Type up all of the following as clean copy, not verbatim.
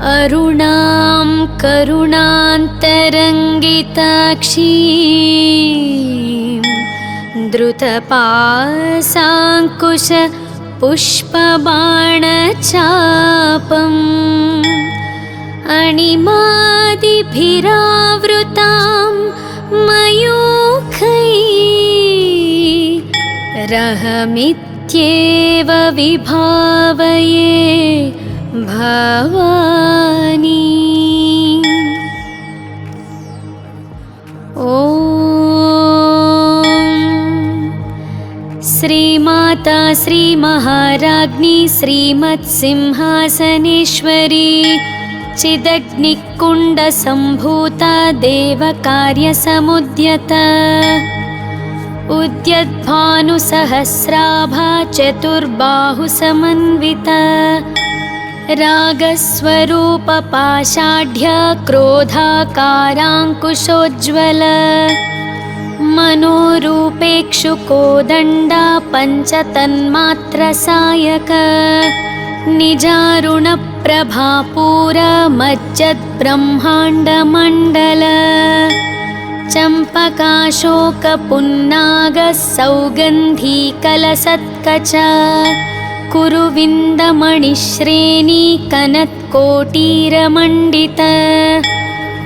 अरुणां करुणान्तरङ्गिताक्षीं द्रुतपाशाङ्कुश पुष्पबाणचापम् अणिमादिभिरावृतां मयूखैरहमित्येव विभावये भवानी। ॐ श्रीमाता श्रीमहाराज्ञी श्रीमत्सिंहासनेश्वरी चिदग्निकुण्डसम्भूता देवकार्यसमुद्यता उद्यद्भानुसहस्राभा चतुर्बाहुसमन्विता रागस्वरूपपाषाढ्य क्रोधाकाराङ्कुशोज्ज्वल मनोरूपेक्षुकोदण्डा पञ्चतन्मात्रसायक निजारुणप्रभापूरमज्जद्ब्रह्माण्डमण्डल चम्पकाशोकपुन्नागसौगन्धीकलसत्कच कुरुविन्दमणिश्रेणीकनत्कोटीरमण्डित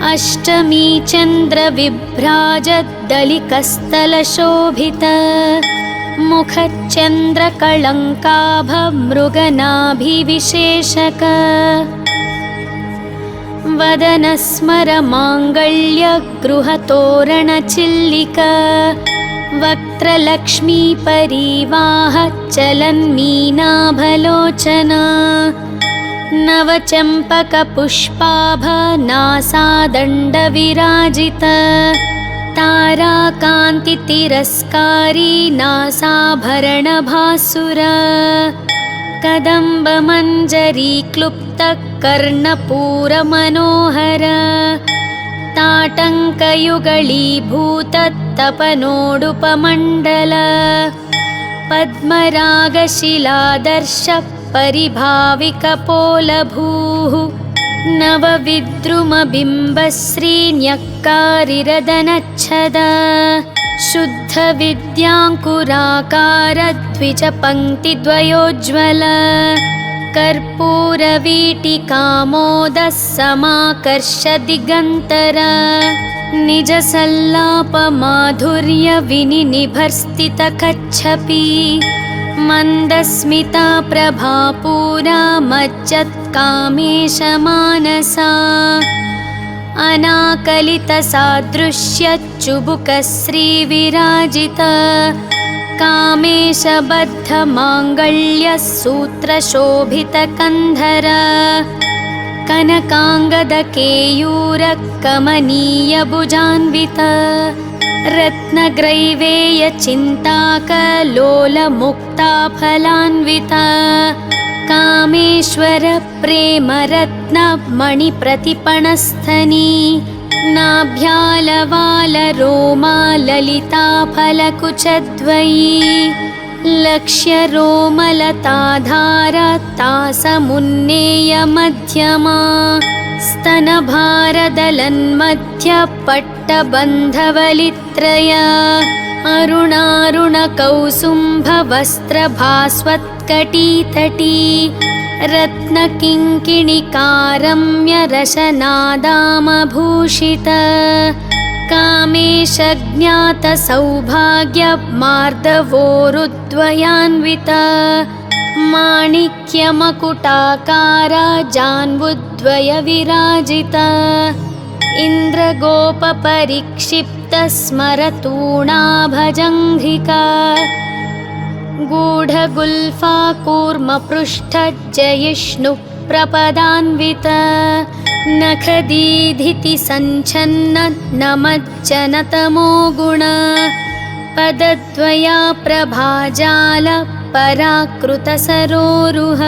अष्टमी चन्द्रविभ्राजद्दलिकस्थलशोभित मुखच्चन्द्रकळङ्काभमृगनाभिविशेषक वदनस्मरमाङ्गल्यगृहतोरणचिल्लिक वक्त्रलक्ष्मीपरीवाह चलन्मीनाभलोचना नवचम्पकपुष्पाभनासादण्डविराजित ताराकान्तितिरस्कारी नासाभरणभासुर कदम्बमञ्जरीक्लुप्तकर्णपूरमनोहर ताटङ्कयुगलीभूततपनोडुपमण्डल पद्मरागशिलादर्श परिभाविकपोलभूः नवविद्रुमबिम्बश्रीन्यक्कारिरदनच्छद शुद्धविद्याङ्कुराकारद्विजपङ्क्तिद्वयोज्ज्वल कर्पूरवीटिकामोदः समाकर्षदिगन्तर निजसल्लापमाधुर्यविनिनिभर्स्थितकच्छपि मन्दस्मिता प्रभापूरा मज्जत्कामेशमानसा अनाकलितसादृश्यच्चुबुकश्रीविराजित कामेशबद्धमाङ्गल्यसूत्रशोभितकन्धर कनकाङ्गदकेयूरकमनीयभुजान्वित रत्नग्रैवेयचिन्ताकलोलमुक्ताफलान्वित कामेश्वरप्रेमरत्नमणिप्रतिपणस्थनी नाभ्यालवालरोमा ललिताफलकुचद्वयी लक्ष्यरोमलताधारतासमुन्नेयमध्यमा स्तनभारदलन्मध्यपट्टबन्धवलित्रय अरुणारुणकौसुम्भवस्त्रभास्वत्कटीतटी रत्नकिङ्किणिकारम्यरशनादामभूषित कामेशज्ञातसौभाग्यमार्दवोरुद्वयान्वित माणिक्यमकुटाकार जान्बुद्वयविराजित इन्द्रगोपपरिक्षिप्तस्मरतूणाभजङ्घ्रिका गूढगुल्फाकूर्मपृष्ठजयिष्णुप्रपदान्वित नखदीधितिसञ्छन्ननमज्जनतमो गुण पदद्वया प्रभाजाल पराकृतसरोरुह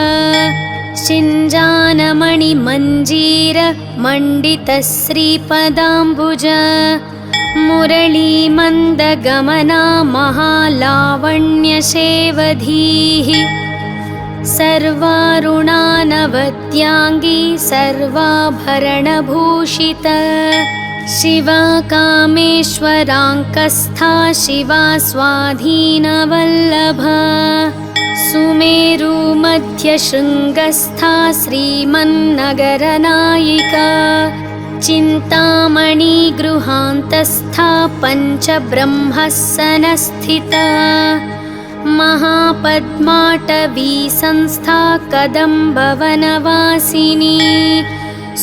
शिञ्जानमणिमञ्जीर मण्डितश्रीपदाम्बुज मुरलीमन्दगमना महालावण्यशेवधीः सर्वारुणानभां गुणवत्याङ्गी सर्वाभरणभूषिता शिवा कामेश्वराङ्कस्था शिवा स्वाधीनवल्लभा सुमेरुमध्यशृङ्गस्था श्रीमन्नगरनायिका चिन्तामणिगृहान्तस्था पञ्चब्रह्मस्सनस्थिता महापद्माटवी संस्था कदम्बवनवासिनी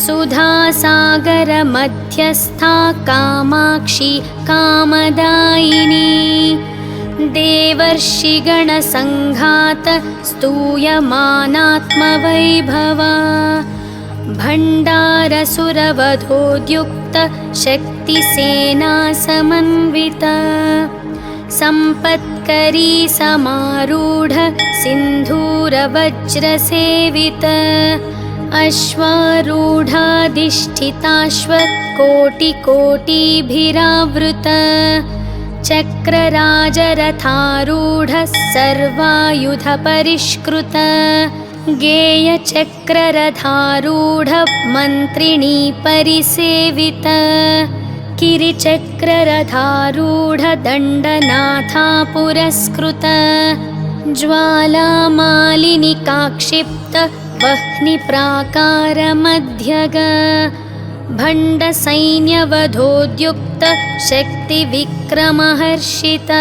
सुधासागरमध्यस्था कामाक्षी कामदायिनी देवर्षिगणसङ्घात स्तूयमानात्मवैभवा भण्डारसुरवधोद्युक्त शक्तिसेना समन्विता सम्पत्करी समारूढ सिन्धूरवज्रसेवित अश्वारूढाधिष्ठिताश्वकोटिकोटिभिरावृत चक्रराजरथारूढ सर्वायुधपरिष्कृत गेयचक्ररथारूढ मन्त्रिणी परिसेवित किरिचक्ररथारूढ दण्डनाथा पुरस्कृत ज्वालामालिनिकाक्षिप्त वह्निप्राकारमध्यग भण्डसैन्यवधोद्युक्त शक्तिविक्रमहर्षित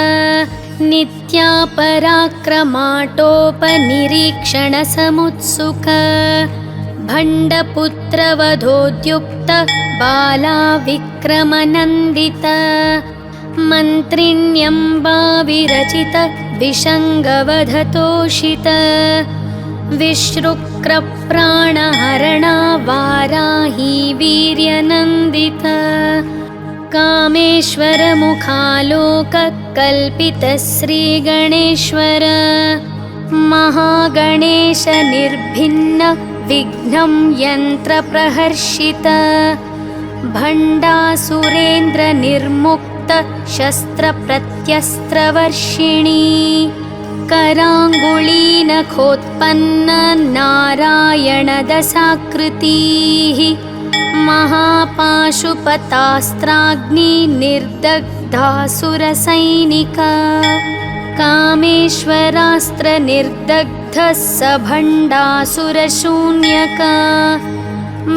नित्यापराक्रमाटोपनिरीक्षणसमुत्सुक भण्डपुत्रवधोद्युक्त बालाविक्रमनन्दित मन्त्रिण्यम्बाविरचित विषङ्गवधतोषित विश्रुक्रप्राणहरणा वाराही वीर्यनन्दित कामेश्वरमुखालोककल्पितश्रीगणेश्वर महागणेश निर्भिन्न विघ्नं यन्त्रप्रहर्षित भण्डासुरेन्द्रनिर्मुक्त शस्त्रप्रत्यस्त्रवर्षिणी कराङ्गुलीनखोत्पन्न नारायणदशाकृतिः महापाशुपतास्त्राग्निर्दग्धासुरसैनिका कामेश्वरास्त्रनिर्दग्धः स भण्डासुरशून्यका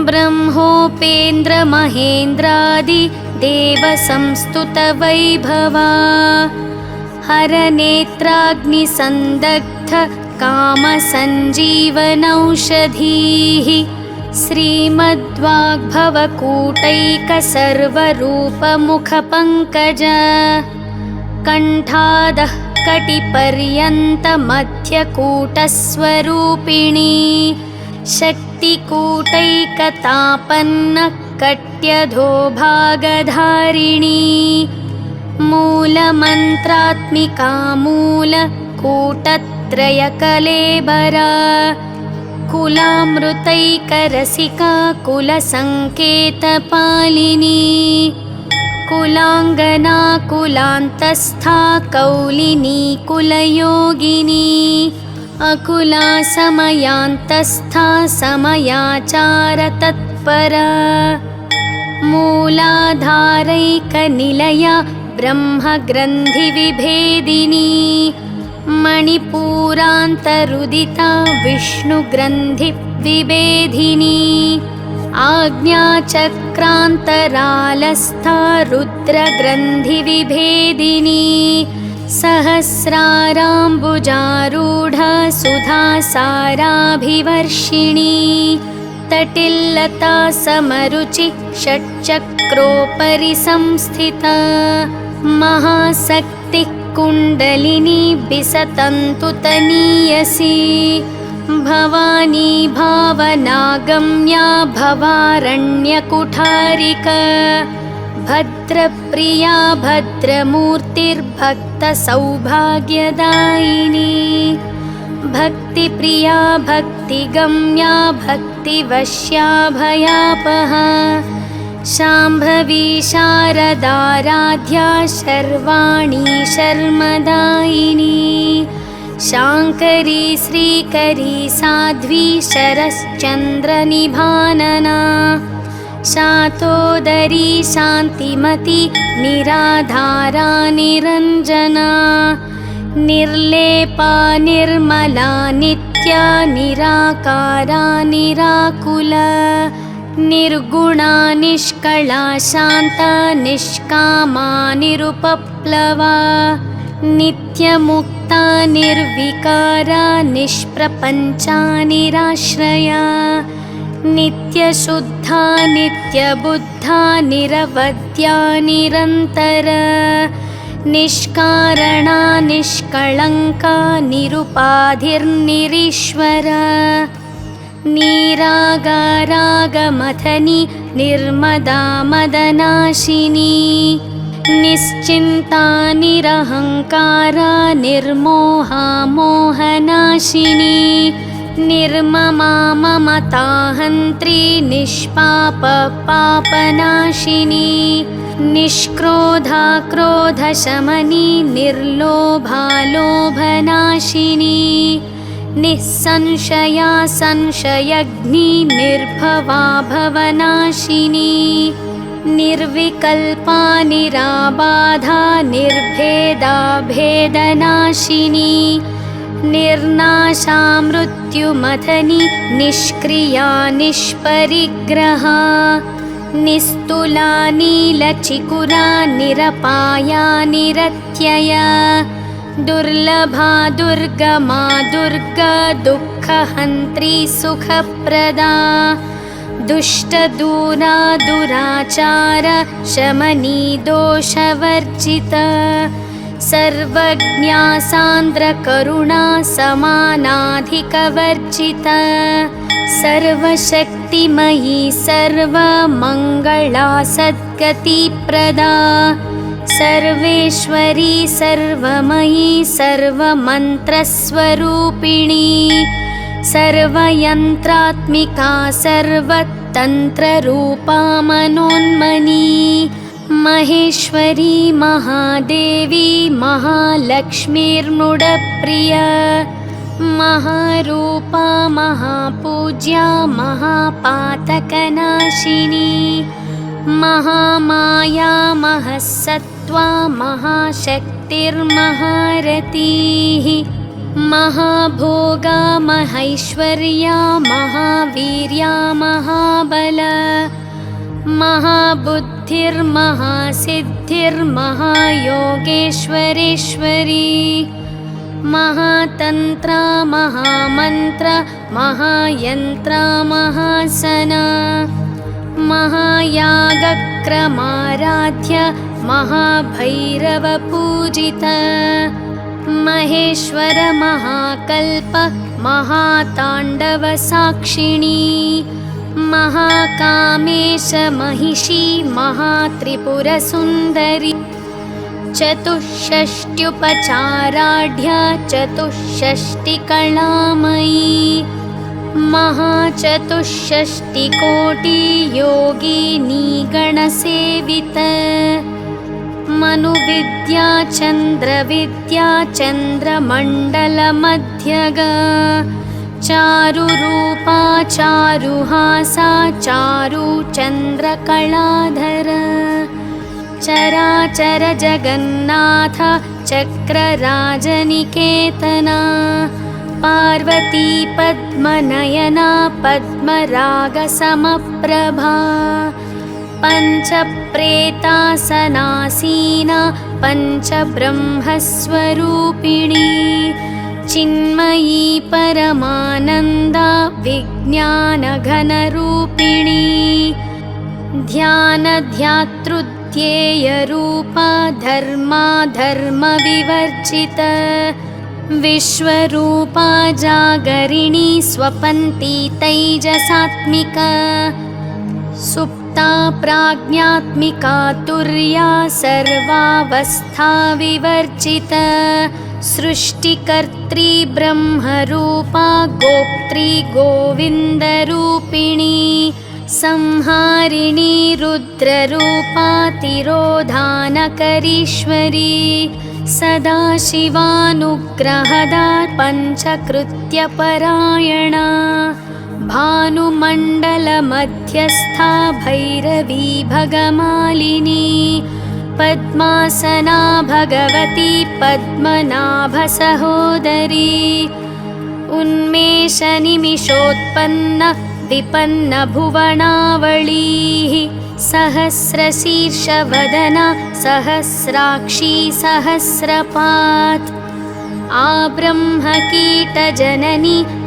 ब्रह्मोपेन्द्रमहेन्द्रादि देवसंस्तुतवैभवा हरनेत्राग्निसन्दग्ध कामसञ्जीवनौषधीः श्रीमद्वाग्भवकूटैकसर्वरूपमुखपङ्कज कण्ठादः कटिपर्यन्तमध्यकूटस्वरूपिणी शक्तिकूटैकतापन्न कट्यधोभागधारिणी मूलमन्त्रात्मिका मूलकूटत्रयकलेबरा कुलामृतैकरसिका कुलसङ्केतपालिनी कुलाङ्गना कुलान्तस्था कौलिनी कुलयोगिनी अकुला समयान्तस्था समयाचारतत्परा मूलाधारैकनिलया ब्रह्मग्रन्थिविभेदिनी मणिपूरान्तरुदिता विष्णुग्रन्थिविभेदिनी आज्ञाचक्रान्तरालस्था रुद्रग्रन्थिविभेदिनी सहस्राराम्बुजारूढा सुधासाराभिवर्षिणी तटिल्लता समरुचि षट्चक्रोपरि संस्थिता महाशक्तिः कुण्डलिनी बिसतन्तुतनीयसी भवानी भावनागम्या भवारण्यकुठारिका भद्रप्रिया भद्रमूर्तिर्भक्तसौभाग्यदायिनी भक्तिप्रिया भक्तिगम्या भक्तिवश्या भयापहा शाम्भवी शारदाराध्या शर्वाणी शर्मदायिनी शाङ्करी श्रीकरी साध्वी शरश्चन्द्रनिभानना शातोदरी शान्तिमती निराधारा निरञ्जना निर्लेपा निर्मला नित्या निराकारा निराकुला निर्गुणा निष्कला शान्ता निष्कामा निरुपप्लवा नित्यमुक्ता निर्विकारा निष्प्रपञ्चा निराश्रया नित्यशुद्धा नित्यबुद्धा निरवद्या निरन्तरा निष्कारणा निष्कळङ्का निरुपाधिर्निरीश्वरा निरागारागमथनी निर्मदा मदनाशिनी निश्चिन्ता निरहङ्कारा निर्मोहा मोहनाशिनी निर्ममा ममताहन्त्री निष्पाप पापनाशिनी निष्क्रोधा क्रोधशमनी निर्लोभा लोभनाशिनी निस्संशया संशयग्नि निर्भवा भवनाशिनी निर्विकल्पा निराबाधा निर्भेदा भेदनाशिनी निर्नाशा मृत्युमथनी निष्क्रिया निष्परिग्रहा निस्तुला नीलचिकुरा निरपाया निरत्यया दुर्लभा दुर्गमा दुर्गा दुःखहन्त्री सुखप्रदा दुष्टदूरा दुराचार शमनी दोषवर्जिता सर्वज्ञा सान्द्रकरुणा समानाधिकवर्जिता सर्वशक्तिमयी सर्वमङ्गला सद्गतिप्रदा सर्वेश्वरी सर्वमयी सर्वमन्त्रस्वरूपिणी सर्वयन्त्रात्मिका सर्वतन्त्ररूपा मनोन्मनी महेश्वरी महादेवी महालक्ष्मीर्मुडप्रिया महारूपा महापूज्या महापातकनाशिनी महामाया महसत्त्वा महाशक्तिर्महारतीः महाभोगा महैश्वर्या महावीर्या महाबला महाबुद्धिर्महासिद्धिर्महायोगेश्वरेश्वरी महातन्त्रा महामन्त्र महायन्त्रा महासना महायागक्रमाराध्य महाभैरवपूजिता महेश्वर महाकल्प महाताण्डवसाक्षिणी महाकामेश महिषी महात्रिपुरसुन्दरी चतुष्षष्ट्युपचाराढ्या चतुष्षष्टिकलामयी महाचतुष्षष्टिकोटियोगिनी गणसेविता मनुविद्या चन्द्रविद्या चन्द्रमण्डलमध्यगा चारुरूपा चारुहासा चारुचन्द्रकलाधरा चराचर जगन्नाथ चक्रराजनिकेतना पार्वती पद्मनयना पद्मरागसमप्रभा पञ्चप्रेतासनासीना पञ्चब्रह्मस्वरूपिणी चिन्मयी परमानन्दा विज्ञानघनरूपिणी ध्यानध्यातृध्येयरूपा धर्माधर्मविवर्जिता विश्वरूपा जागरिणी स्वपन्ती तैजसात्मिका सुप्ता प्राज्ञात्मिका तुर्या सर्वावस्था विवर्जिता सृष्टिकर्त्री ब्रह्मरूपा गोप्त्री गोविन्दरूपिणी संहारिणी रुद्ररूपा तिरोधानकरीश्वरी सदाशिवानुग्रहदा पञ्चकृत्यपरायणा भानुमण्डलमध्यस्था भैरवी भगमालिनी पद्मासना भगवती पद्मनाभसहोदरी उन्मेषनिमिषोत्पन्न विपन्नभुवनावळीः सहस्रशीर्षवदना सहस्राक्षी सहस्रपात् आब्रह्मकीटजननी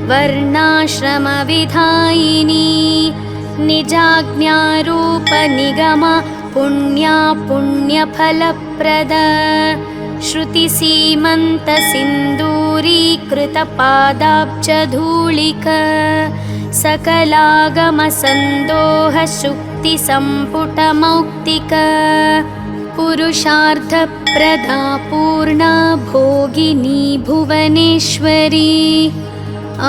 वर्णाश्रमविधायिनी निजाज्ञारूपनिगमा पुण्या पुण्यफलप्रदा श्रुतिसीमन्तसिन्दूरीकृतपादाब्जधूलिका सकलागमसन्दोहशुक्तिसम्पुटमौक्तिका पुरुषार्थप्रदा पूर्णा भोगिनी भुवनेश्वरी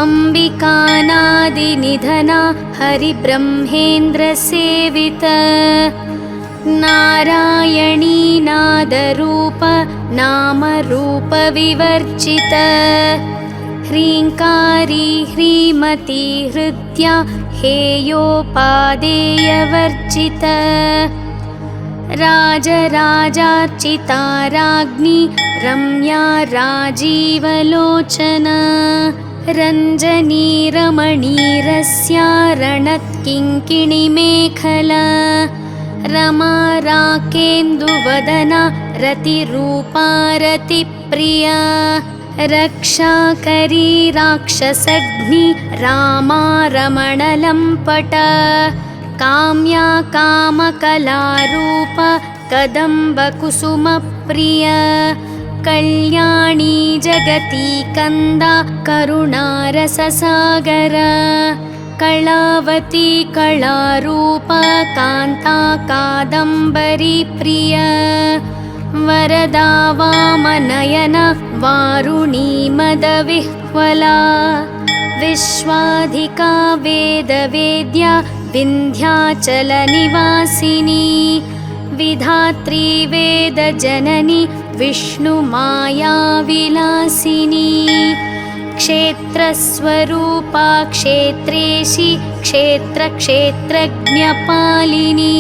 अम्बिकानादिनिधना हरिब्रह्मेन्द्रसेविता नारायणी नादरूप नामरूपविवर्जिता ह्रीङ्कारी ह्रीमती हृद्या हेयोपादेयवर्जिता राजराजार्चिता राज्ञी रम्या राजीवलोचना रञ्जनी रमणीरस्या रणत्किङ्किणिमेखला रमा राकेन्दुवदना रतिरूपा रतिप्रिया रक्षाकरी राक्षसग्नि रामा रमणलम्पटा काम्या कामकलारूप कदम्बकुसुमप्रिया कल्याणी जगती कंदा करुणारससागरा कलावती कलारूपा कान्ता कादम्बरी प्रिया वरदा वामनयना वारुणी मदविह्वला विश्वाधिका वेदवेद्या विन्ध्याचलनिवासिनी विधात्री वेदजननी विष्णुमाया विलासिनी क्षेत्रस्वरूपा क्षेत्रेशी क्षेत्रक्षेत्रज्ञपालिनी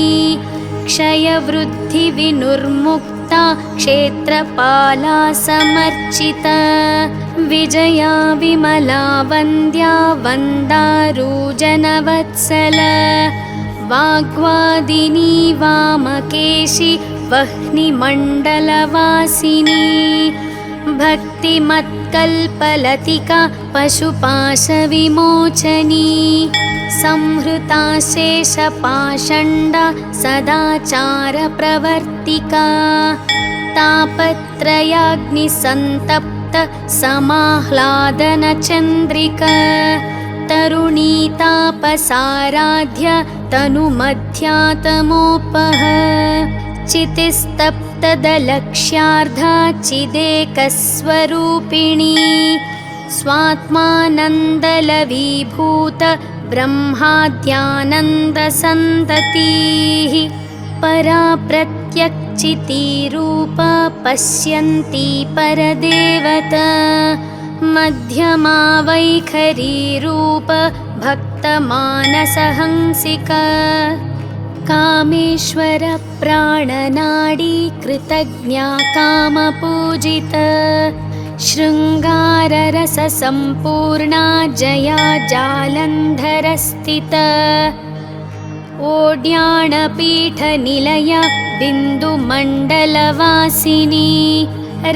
क्षयवृद्धिविनुर्मुक्ता क्षेत्रपाला समर्चिता विजया विमला वन्द्या वन्दारूजनवत्सला वाग्वादिनी वामकेशी वह्निमण्डलवासिनी भक्तिमत्कल्पलतिका पशुपाशविमोचनी संहृता शेषपाषण्डा सदाचारप्रवर्तिका तापत्रयाग्निसन्तप्त समाह्लादनचन्द्रिका तरुणी तापसाराध्य तनुमध्यातमोपह चितिस्तप्तदलक्ष्यार्धा चिदेकस्वरूपिणी स्वात्मानन्दलवीभूत ब्रह्माद्यानन्दसन्ततिः परा प्रत्यक्चितीरूपा पश्यन्ती परदेवता मध्यमा वैखरीरूप भक्तमानसहंसिका कामेश्वर प्राणनाडी कृतज्ञा कामपूजिता शृङ्गाररससम्पूर्णा जया जालन्धरस्थिता ओड्याणपीठनिलया बिन्दुमण्डलवासिनी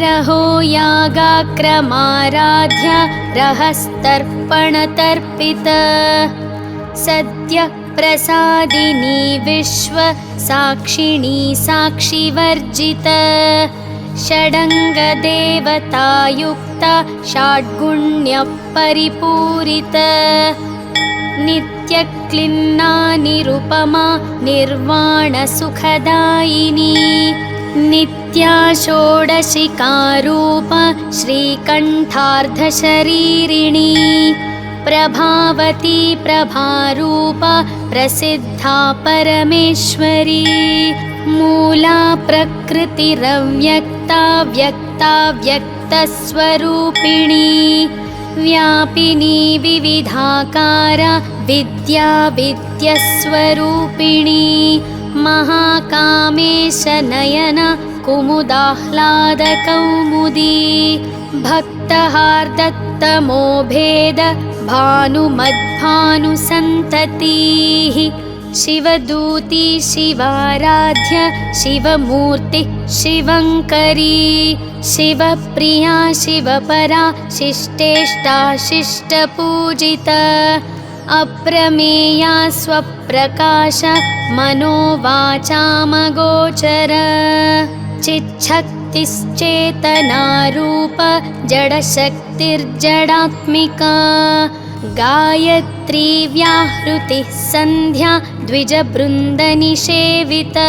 रहो यागाक्रमाराध्या रहस्तर्पणतर्पिता सद्यः प्रसादिनी विश्व साक्षिणी साक्षिवर्जिता षडङ्गदेवतायुक्ता षड्गुण्यः परिपूरिता नित्यक्लिन्ना निरुपमा निर्वाणसुखदायिनी नित्या षोडशिकारूपा श्रीकण्ठार्धशरीरिणी प्रभावती प्रभारूपा प्रसिद्धा परमेश्वरी मूला प्रकृतिरव्यक्ता व्यक्ता व्यक्तस्वरूपिणी व्यापिनी विविधाकारा विद्या विद्यस्वरूपिणी महाकामेशनयन कुमुदाह्लादकौमुदी भक्तहार्दत्तमोभेद भानुमद्भानुसन्ततिः शिवदूती शिवाराध्य शिवमूर्ति शिवङ्करी शिवप्रिया शिवपरा शिष्टेष्टा शिष्टपूजिता अप्रमेया स्वप्रकाश मनोवाचामगोचर चिच्छक्तिश्चेतनारूप जडशक्तिर्जडात्मिका गायत्री व्याहृतिः सन्ध्या द्विजबृन्दनिषेविता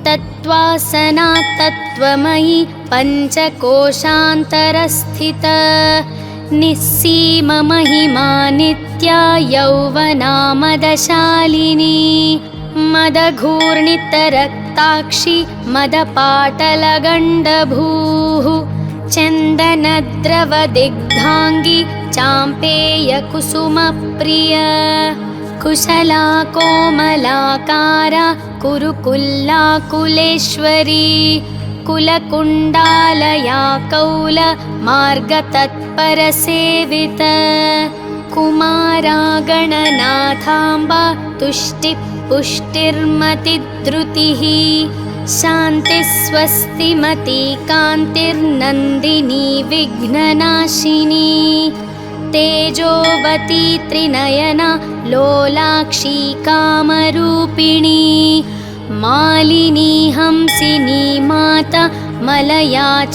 तत्त्वासना तत्त्वमयी पञ्चकोशान्तरस्थिता निस्सीममहिमा नित्या यौवनामदशालिनी मदघूर्णितरक्ताक्षी मदपाटलगण्डभूः चन्दनद्रवदिग्धाङ्गी चाम्पेयकुसुमप्रिया कुशला कोमलाकारा कुरुकुल्लाकुलेश्वरी कुलकुण्डालया कौल मार्गतत्परसेविता कुमारा गणनाथाम्बा तुष्टिः पुष्टिर्मतिधृतिः शान्तिस्वस्तिमती कान्तिर्नन्दिनी विघ्ननाशिनी तेजोवती त्रिनयना लोलाक्षी कामरूपिणी मालिनी हंसिनी माता मलयाचलवासिनी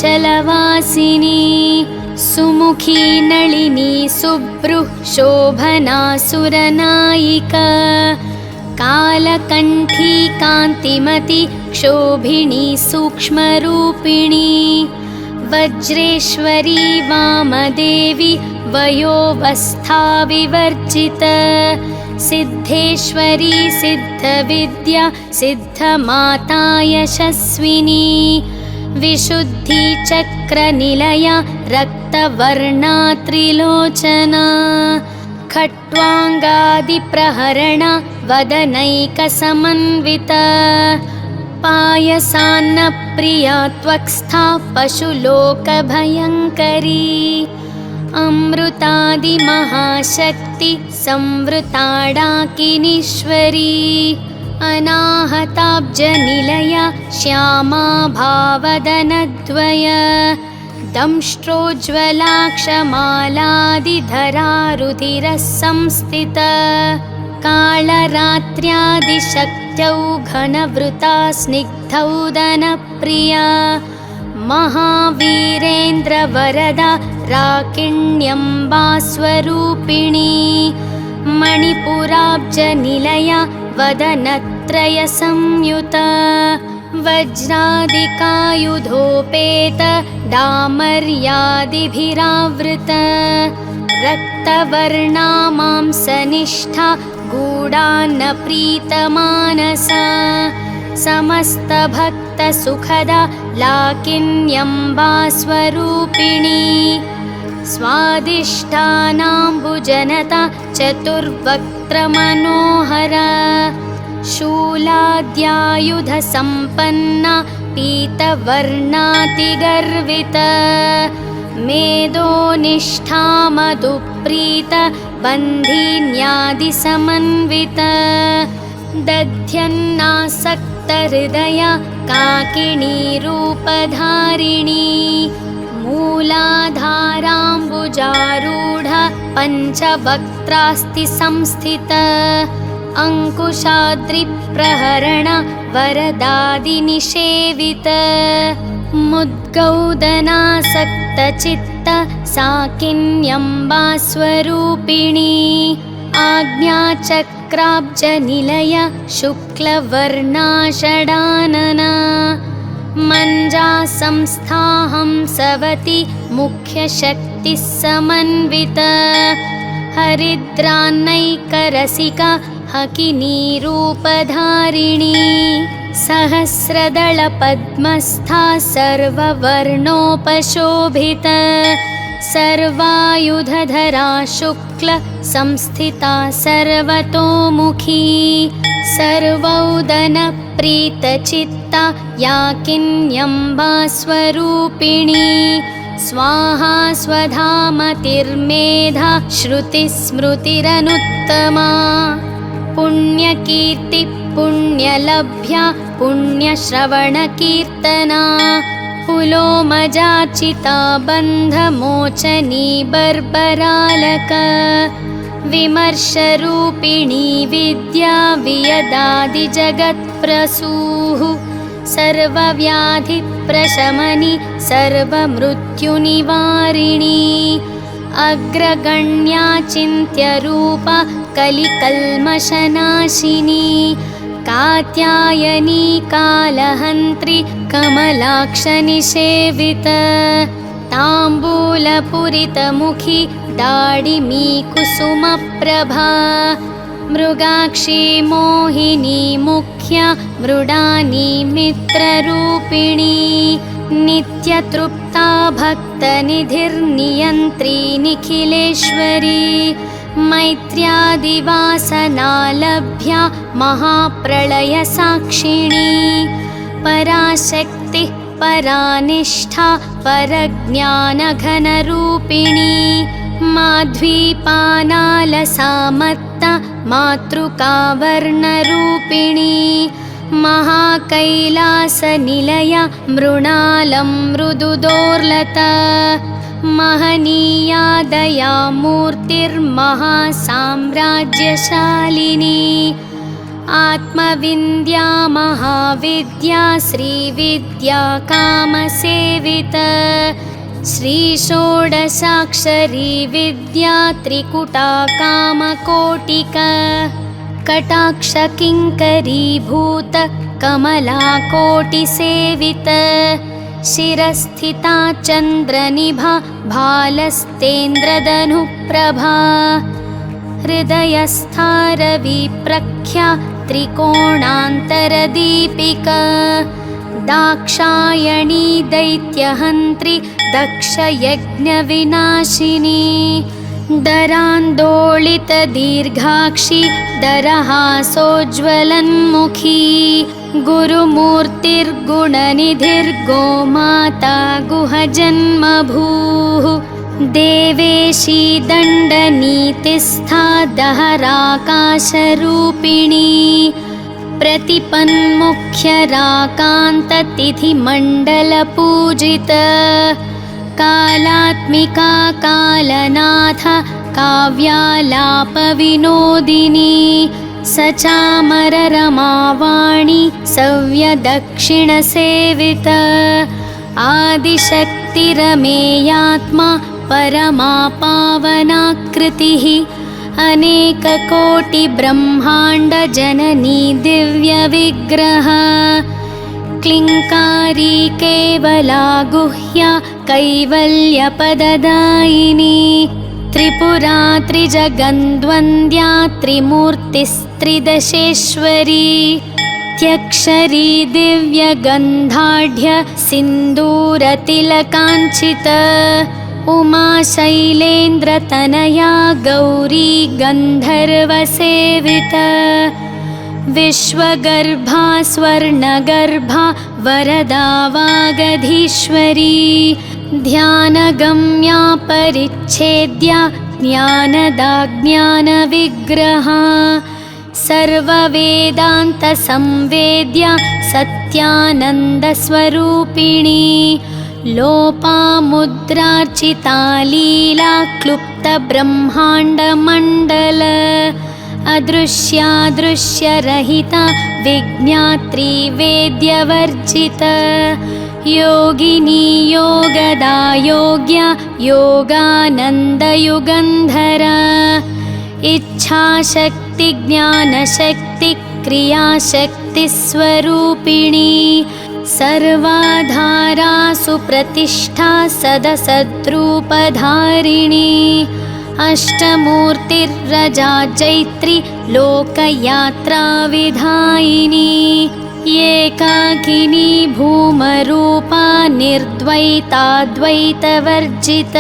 सुमुखी नलिनी सुभ्रुः शोभना सुरनायिका कालकण्ठी कान्तिमती क्षोभिणी सूक्ष्मरूपिणी वज्रेश्वरी वामदेवी वयोवस्था विवर्जिता सिद्धेश्वरी सिद्धविद्या सिद्धमाता यशस्विनी विशुद्धिचक्रनिलया रक्तवर्णा त्रिलोचना खट्वाङ्गादिप्रहरणा वदनैकसमन्विता पायसान्नप्रिया त्वक्स्था पशुलोकभयङ्करी अमृतादिमहाशक्ति संवृताडाकिनीश्वरी अनाहताब्जनिलया श्यामा भावदनद्वय दंष्ट्रोज्ज्वलाक्षमालादिधरा रुधिरः संस्थिता कालरात्र्यादिशक्त्यौ घनवृता स्निग्धौदनप्रिया महावीरेन्द्रवरदा राकिण्यम्बा स्वरूपिणी मणिपुराब्जनिलया वदनत्रयसंयुता वज्रादिकायुधोपेत डामर्यादिभिरावृता रक्तवर्णा मांसनिष्ठा गूढान्नप्रीतमानसा समस्तभक्तसुखदा लाकिन्यम्बा स्वरूपिणी स्वादिष्ठानाम्बुजनता चतुर्वक्त्रमनोहरा शूलाद्यायुधसम्पन्ना पीतवर्णातिगर्विता मेदोनिष्ठा मधुप्रीता बन्धिन्यादिसमन्विता दध्यन्नासक्तहृदया काकिनी रूपधारिणी मूलाधाराम्बुजारूढा पञ्चवक्त्रास्ति संस्थिता अङ्कुशाद्रिप्रहरण वरदादिनिषेविता मुद्गौदनासक्तचित्त साकिन्यम्बा स्वरूपिणी आज्ञाचक्राब्जनिलया शुक्लवर्णा षडानना मञ्जा संस्था हंसवती मुख्यशक्तिः समन्विता हरिद्रान्नैकरसिका हकिनी रूपधारिणी सहस्रदलपद्मस्था सर्ववर्णोपशोभिता सर्वायुधधरा शुक्ल संस्थिता सर्वतोमुखी सर्वौदन प्रीतचित्ता या किन्यम्बा स्वरूपिणी स्वाहा स्वधामतिर्मेधा श्रुतिस्मृतिरनुत्तमा पुण्यकीर्ति पुण्यलभ्या पुण्यश्रवणकीर्तना पुलोमजाचिता बन्धमोचनी बर्बरालक विमर्शरूपिणी विद्या वियदादिजगत्प्रसूः सर्वव्याधिप्रशमनि सर्वमृत्युनिवारिणी अग्रगण्या चिन्त्यरूपा कलिकल्मषनाशिनी कात्यायनी कालहन्त्री कमलाक्षनिषेविता ताम्बूलपुरितमुखी दाडिमी कुसुमप्रभा मृगाक्षी मोहिनी मुख्या मृडानी मित्ररूपिणी नित्यतृप्ता भक्तनिधिर्नियन्त्री निखिलेश्वरी मैत्र्यादिवासनालभ्या महाप्रलयसाक्षिणी पराशक्तिः परानिष्ठा परज्ञानघनरूपिणी माध्वीपानालसामत्ता मातृकावर्णरूपिणी महाकैलासनिलया मृणालं मृदुदोर्लता महनीया दयामूर्तिर्महासाम्राज्यशालिनी आत्मविन्द्या महाविद्या श्रीविद्या कामसेविता श्रीषोडशाक्षरी विद्या त्रिकुटा कामकोटिका कटाक्षकिङ्करीभूत कमलाकोटिसेविता शिरस्थिता चन्द्रनिभा भालस्तेन्द्रधनुप्रभा हृदयस्था रविप्रख्या त्रिकोणान्तरदीपिका दाक्षायणी दैत्यहन्त्री दक्षयज्ञविनाशिनी दरान्दोलितदीर्घाक्षी दरहासोज्ज्वलन्मुखी गुरुमूर्तिर्गुणनिधिर्गोमाता गुहजन्मभूः देवेशी दण्डनीतिस्था दहराकाशरूपिणी प्रतिपन्मुख्यराकान्ततिथिमण्डलपूजिता कालात्मिका कालनाथ काव्यालापविनोदिनी सचामररमावाणी सव्यदक्षिणसेविता आदिशक्तिरमेयात्मा परमा पावनाकृतिः अनेककोटिब्रह्माण्डजननी दिव्यविग्रह क्लिङ्कारी केवला गुह्या कैवल्यपददायिनी त्रिपुरा त्रिजगन्द्वन्द्या त्रिमूर्तिस्त्रिदशेश्वरी त्यक्षरी दिव्यगन्धाढ्य सिन्दूरतिलकाञ्चिता उमा शैलेन्द्रतनया गौरी गन्धर्वसेविता विश्वगर्भा स्वर्णगर्भा वरदा वागधीश्वरी ध्यानगम्या परिच्छेद्या ज्ञानदा ज्ञानविग्रहा सर्ववेदान्तसंवेद्या सत्यानन्दस्वरूपिणी लोपामुद्रार्चिता लीला क्लुप्तब्रह्माण्डमण्डल अदृश्यादृश्यरहिता विज्ञात्री वेद्यवर्जिता योगिनी योगदा योग्या योगानन्दयुगन्धरा इच्छाशक्ति ज्ञानशक्ति क्रियाशक्तिस्वरूपिणी सर्वाधारा सुप्रतिष्ठा सदसद्रूपधारिणी अष्टमूर्तिर्रजा जैत्री लोकयात्रा विधायिनी एकाकिनी भूमरूपा निर्द्वैताद्वैतवर्जित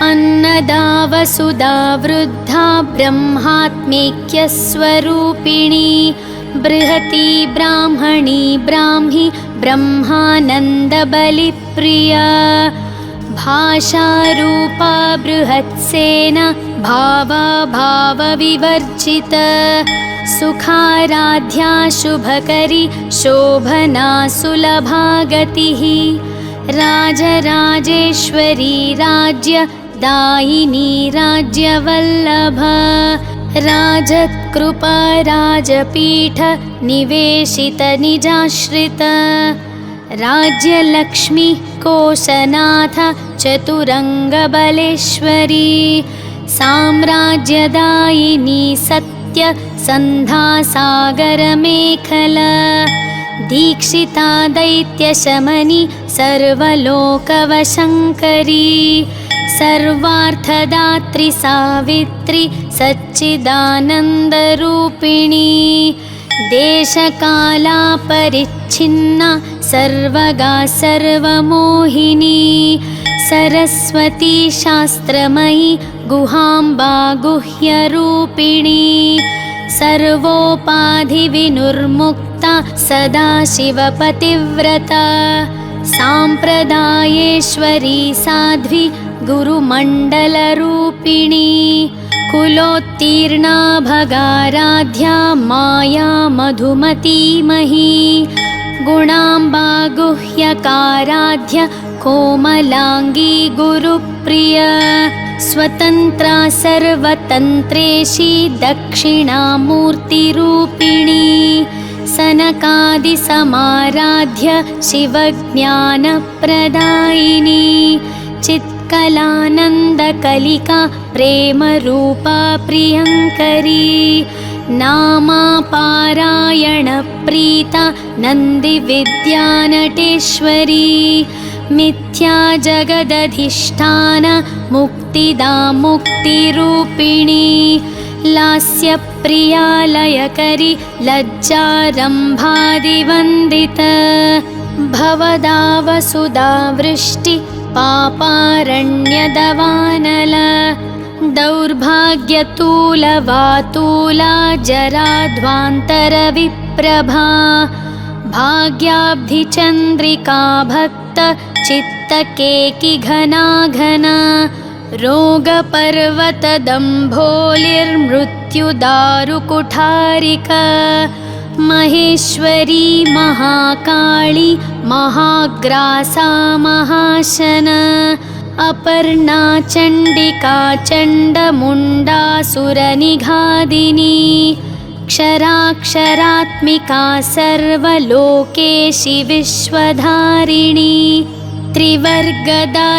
अन्नदा वसुधा वृद्धा ब्रह्मात्मैक्यस्वरूपिणी बृहती ब्राह्मणी ब्राह्मी ब्रह्मानन्दबलिप्रिया भाषारूपा बृहत्सेना भावा भावविवर्जित सुखाराध्या शुभकरी शोभना सुलभा गतिः राजराजेश्वरी राज्यदायिनी राज्यवल्लभा राजत्कृपा राजपीठ निवेशित निजाश्रित राज्यलक्ष्मी कोशनाथ चतुरङ्गबलेश्वरी साम्राज्यदायिनी सत्य सन्धासागरमेखला दीक्षिता दैत्यशमनी सर्वलोकवशङ्करी सर्वार्थदात्री सावित्री सच्चिदानन्दरूपिणी देशकालापरिच्छिन्ना सर्वगा सर्वमोहिनी सरस्वती शास्त्रमयी गुहाम्बा गुह्यरूपिणी सर्वोपाधिविनुर्मुक्ता सदाशिवपतिव्रता साम्प्रदायेश्वरी साध्वी गुरुमण्डलरूपिणी कुलोत्तीर्णा भगाराध्या माया मधुमतीमही गुणाम्बा गुह्यकाराध्य कोमलाङ्गी गुरुप्रिया स्वतन्त्रा सर्वतन्त्रेशी दक्षिणामूर्तिरूपिणी सनकादिसमाराध्य शिवज्ञानप्रदायिनी चित्कलानन्दकलिका प्रेमरूपा प्रियङ्करी नामापारायणप्रीता नन्दिविद्यानटेश्वरी मिथ्या जगदधिष्ठान मुक्तिदा मुक्तिरूपिणी लास्यप्रिया लयकरी लज्जारम्भादिवन्दित भवदा वसुधा वृष्टि पापारण्यदवानल दौर्भाग्यतूलवातूला जराध्वान्तरविप्रभा भाग्याब्धिचन्द्रिका भक्त चित्तकेकिघना घना रोगपर्वतदम्भोलिर्मृत्युदारुकुठारिका महेश्वरी महाकाली महाग्रासा महाशन अपर्णा चण्डिका चण्डमुण्डासुरनिघादिनी क्षराक्षरात्मिका सर्वलोकेशि विश्वधारिणी त्रिवर्गदा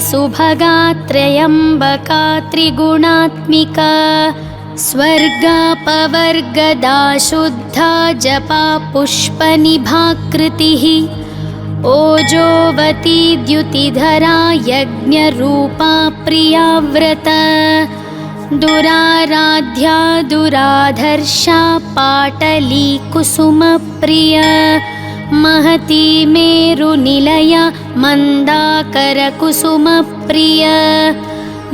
सुभगा त्र्यम्बका त्रिगुणात्मिका स्वर्गापवर्गदा शुद्धा जपा पुष्पनिभाकृतिः ओजोवती द्युतिधरा यज्ञरूपा प्रियाव्रता दुराराध्या दुराधर्षा पाटली कुसुमप्रिया महती मेरुनिलया मन्दाकरकुसुमप्रिया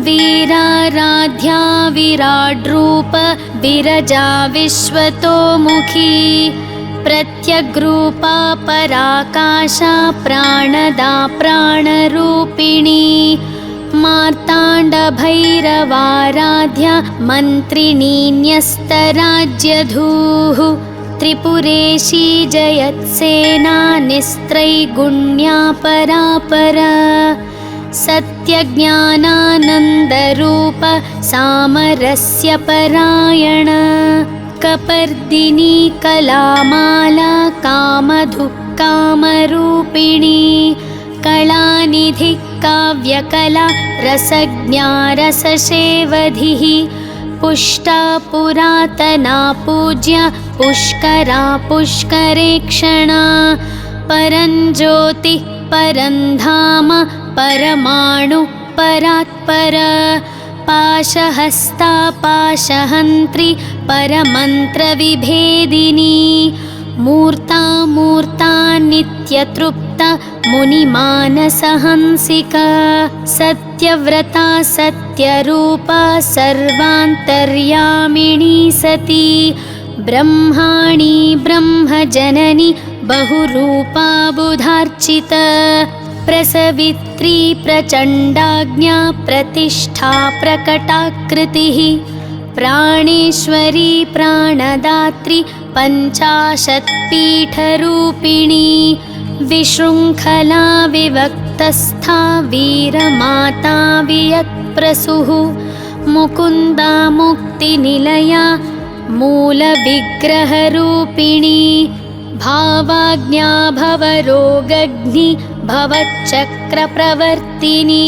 वीराराध्या विराड्रूप विरजा विश्वतोमुखी प्रत्यग्रूपा पराकाशा प्राणदा प्राणरूपिणी मार्ताण्डभैरवाराध्या मन्त्रिणी न्यस्तराज्यधूः त्रिपुरेशी जयत्सेना निस्त्रैगुण्या परापरा सत्यज्ञानानन्दरूप सामरस्य परायण कपर्दिनी कलामाला कामधुः कामरूपिणी कलानिधि काव्यकला रसज्ञा रससेवधिः पुष्टा पुरातना पूज्या पुष्करा पुष्करेक्षणा परञ्ज्योतिः परन्धाम परमाणु परात्पर पाशहस्ता पाशहन्त्री परमन्त्रविभेदिनी मूर्ता मूर्ता नित्यतृप्ता मुनिमानसहंसिका सत्यव्रता सत्यरूपा सर्वान्तर्यामिणी सती ब्रह्माणी ब्रह्मजननी बहुरूपा बुधार्चिता प्रसवित्री प्रचण्डाज्ञा प्रतिष्ठा प्रकटाकृतिः प्राणेश्वरी प्राणदात्री पञ्चाशत्पीठरूपिणी विशृङ्खला विवक्तस्था वीरमाता वियत्प्रसूः मुकुन्दा मुक्तिनिलया मूलविग्रहरूपिणी भावाज्ञा भवरोगग्नि भवच्चक्रप्रवर्तिनी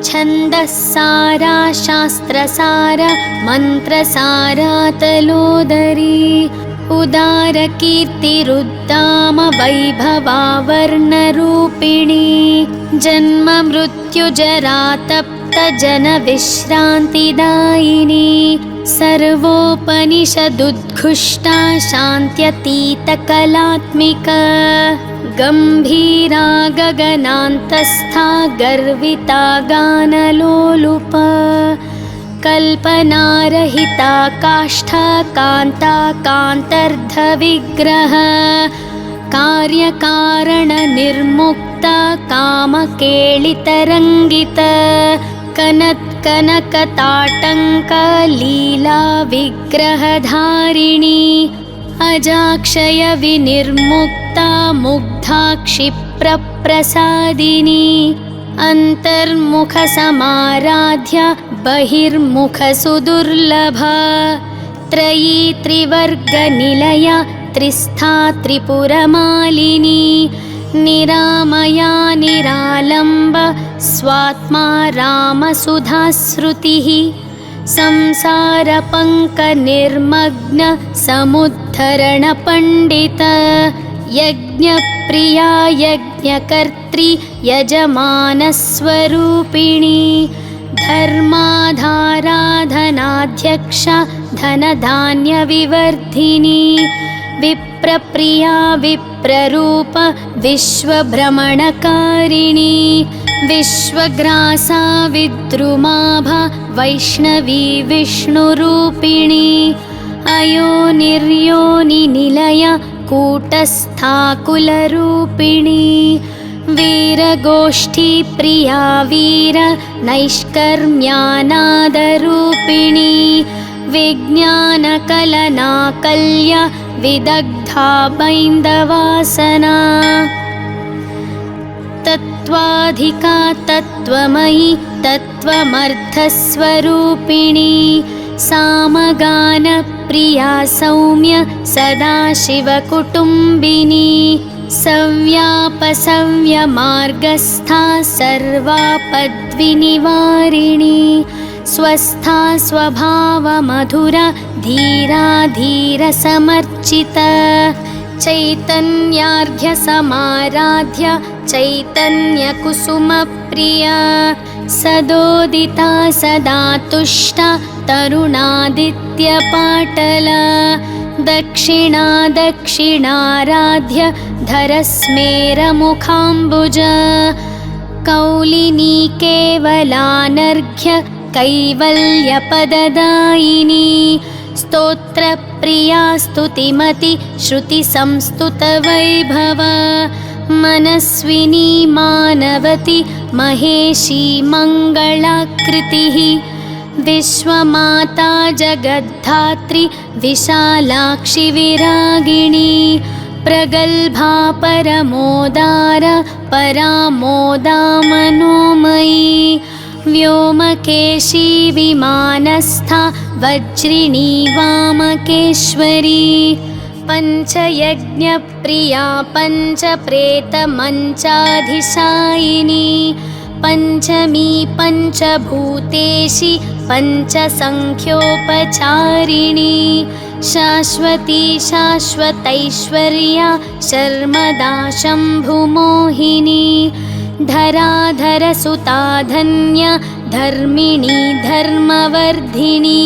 छन्दस्सारा शास्त्रसारा मन्त्रसारातलोदरी उदारकीर्तिरुद्दाम वैभवा वर्णरूपिणी जन्म मृत्युजरातप्तजनविश्रान्तिदायिनी सर्वोपनिषदुद्घुष्टा शान्त्यतीतकलात्मिका गम्भीरा गगनान्तस्था गर्विता गानलोलुपा कल्पनारहिता काष्ठा कान्ता कान्तर्धविग्रह कार्यकारणनिर्मुक्ता कामकेलितरङ्गिता कनत्कनकताटङ्कलीला विग्रहधारिणी अजाक्षयविनिर्मुक्ता मुग्धा क्षिप्रप्रसादिनी अन्तर्मुखसमाराध्या बहिर्मुखसुदुर्लभा त्रयी त्रिवर्गनिलया त्रिस्था त्रिपुरमालिनी निरामया निरालम्ब स्वात्मा रामसुधाश्रुतिः संसारपङ्कनिर्मग्न समुद्धरणपण्डित यज्ञप्रिया यज्ञकर्त्री यजमानस्वरूपिणी धर्माधाराधनाध्यक्षा धनधान्यविवर्धिनी विप्रप्रिया विप्ररूप विश्वभ्रमणकारिणी विश्वग्रासा विद्रुमाभा वैष्णवी विष्णुरूपिणी अयोनिर्योनिनिलया कूटस्था कुलरूपिणी वीरगोष्ठीप्रिया वीर नैष्कर्म्यानादरूपिणी विज्ञानकलनाकल्या विदग्धा बैन्दवासना तत्त्वाधिका तत्त्वमयी तत्त्वमर्थस्वरूपिणी सामगानप्रिया सौम्य सदाशिवकुटुम्बिनी सव्यापसव्यमार्गस्था सर्वापद्विनिवारिणी स्वस्था स्वभावमधुरा धीरा धीरसमर्चिता चैतन्यार्घ्यसमाराध्य चैतन्यकुसुमप्रिया सदोदिता सदा तुष्टा तरुणादित्यपाटला दक्षिणा दक्षिणाराध्य धरस्मेरमुखाम्बुजा कौलिनी केवलानर्घ्य कैवल्यपददायिनी स्तोत्रप्रिया स्तुतिमति श्रुतिसंस्तुतवैभवा मनस्विनी मानवती महेशी मङ्गलाकृतिः विश्वमाता जगद्धात्री विशालाक्षि विरागिणी प्रगल्भा परमोदारा परामोदा मनोमयी व्योमकेशी विमानस्था वज्रिणी वामकेश्वरी पञ्चयज्ञप्रिया पञ्चप्रेतमञ्चाधिशायिनी पञ्चमी पञ्चभूतेशी पञ्चसङ्ख्योपचारिणी शाश्वती शाश्वतैश्वर्या शर्मदा शम्भुमोहिनी धराधरसुता धन्या धर्मिणी धर्मवर्धिनी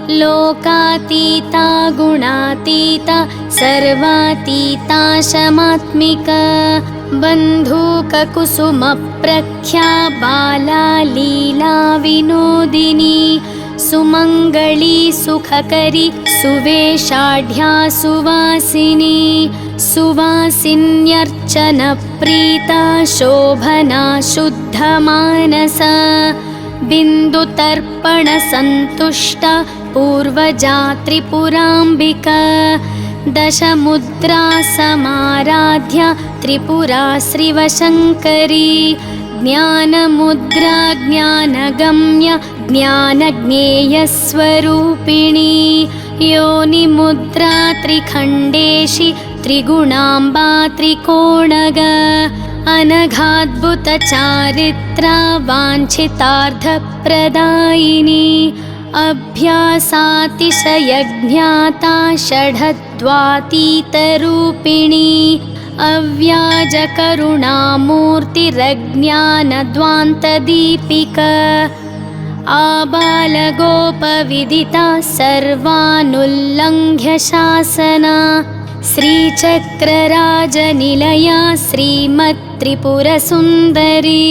लोकातीता गुणातीता सर्वातीता शमात्मिका बन्धूककुसुमप्रख्या बाला लीला विनोदिनी सुमङ्गली सुखकरी सुवेशाढ्या सुवासिनी सुवासिन्यर्चनप्रीता शोभना शुद्धमानसा बिन्दुतर्पणसन्तुष्टा पूर्वजा त्रिपुराम्बिका दशमुद्रा समाराध्या त्रिपुरा श्रीवशङ्करी ज्ञानमुद्रा ज्ञानगम्य ज्ञानज्ञेयस्वरूपिणी योनिमुद्रा त्रिखण्डेशि त्रिगुणाम्बा त्रिकोणग अनघाद्भुतचारित्रा वाञ्छितार्थप्रदायिनी अभ्यासातिशयज्ञाता षडद्वातीतरूपिणी अव्याजकरुणामूर्तिरज्ञानद्वान्तदीपिका आबालगोपविदिता सर्वानुल्लङ्घ्य शासना श्रीचक्रराजनिलया श्रीमत्त्रिपुरसुन्दरी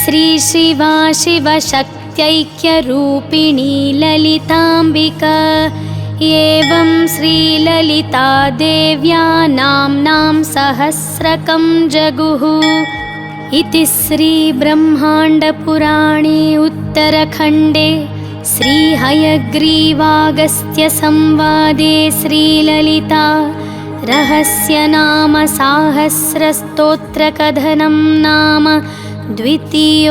श्रीशिवा शिवशक्त्यैक्यरूपिणी ललिताम्बिका एवं श्रीललिता देव्या नाम्नां सहस्रकं जगुः इति श्रीब्रह्माण्डपुराणे उत्तरखण्डे श्रीहयग्रीवागस्त्यसंवादे श्रीललिता रहस्यनाम साहस्रस्तोत्रकथनं नाम द्वितीयोऽध्यायः।